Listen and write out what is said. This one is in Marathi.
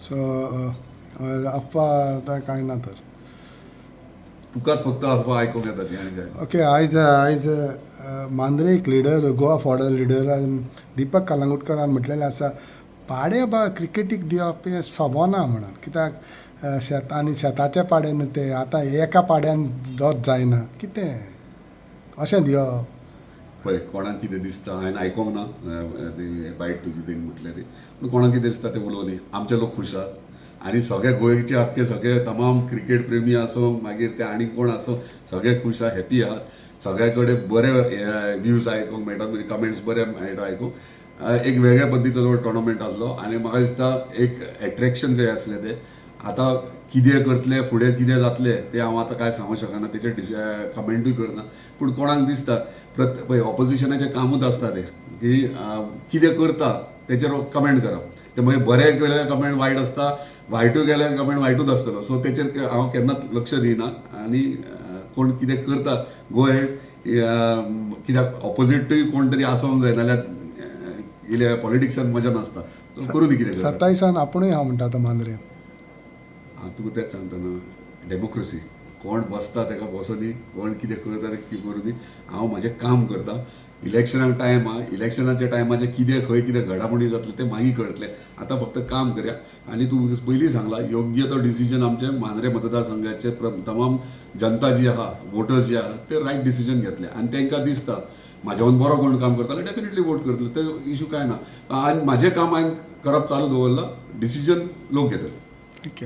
सो अफवा आतां कांय ना तर. तुकाच फक्त अफवा आयकूंक येता ती आनी काय. ओके, आयज मांद्रे एक लिडर, गोवा फॉडर लिडरान दिपक कलंगुटकरान म्हटलेलें आसा, पाडे बा क्रिकेटीक दिवप हें सबोना म्हणून. कित्याक शेत आनी शेताचे पाडे न्हू ते, आतां एका पाड्यान दोत जायना, कितें अशें दिवप. पळय कोणाक कितें दिसता हांवें आयकोंक ना ती बायट तुजी तेणी म्हटलें ती, पूण कोणाक कितें दिसता तें उलोवं न्ही. आमचे लोक खुश आहात आनी सगळे गोंयचे आख्खे सगळे तमाम क्रिकेट प्रेमी आसूं मागीर ते आनी कोण आसूं सगळे खुश आहा, हॅपी आहात. सगळ्या कडेन बरे व्ह्यूज आयकूंक मेळटात, म्हणजे कमेंट्स बरे मेळटा आयकूंक. एक वेगळ्या पद्दतीचो जो टोर्नामेंट आसलो आनी म्हाका दिसता एक एट्रॅक्शन कशें आसलें तें. आतां कितें करतले फुडें कितें जातलें तें हांव आतां कांय सांगूंक शकना, तेचेर कमेंटूय करना. पूण कोणाक दिसता पळय ऑपोजिशनाचें कामूच आसता तें की कितें करता तेचेर कमेंट करप. ते मागीर बरें केल्यार कमेंट वायट आसता, वायटूय केल्यार कमेंट वायटूच आसतलो. सो तेचेर हांव केन्नाच लक्ष दिना. आनी कोण कितें करता गोंय कित्याक ऑपोजिटूय कोण तरी आसोंक जाय, नाल्यार इले पॉलिटिक्सान मजा नासता. करूं दी कितें करता. 27 आपुणूय हांव म्हणटा आतां मांद्रे. हांव तुका तेंच सांगता न्हू, डेमोक्रेसी. कोण बसता ताका बसोनी, कोण कितें करता तें करूं दी. हांव म्हजें काम करता. इलेक्शनाक टायम आहा, इलेक्शनाच्या टायमाचेर कितें खंय कितें घडामोडी जातले तें मागीर कळटलें. आतां फक्त काम करया. आनी तूं पयलीं सांगला योग्य तो डिसिजन आमचे मांद्रे मतदारसंघाचे तमाम जनता जी आहा, वोटर्स जे आहा ते रायट डिसिजन घेतले. आनी तांकां दिसता म्हाज्यान बरो कोण काम करता जाल्यार डेफिनेटली वोट करतले, ते इशू कांय ना. आनी म्हाजें काम हांवें करप चालू दवरलां, डिसिजन लोक घेतले. थँक्यू.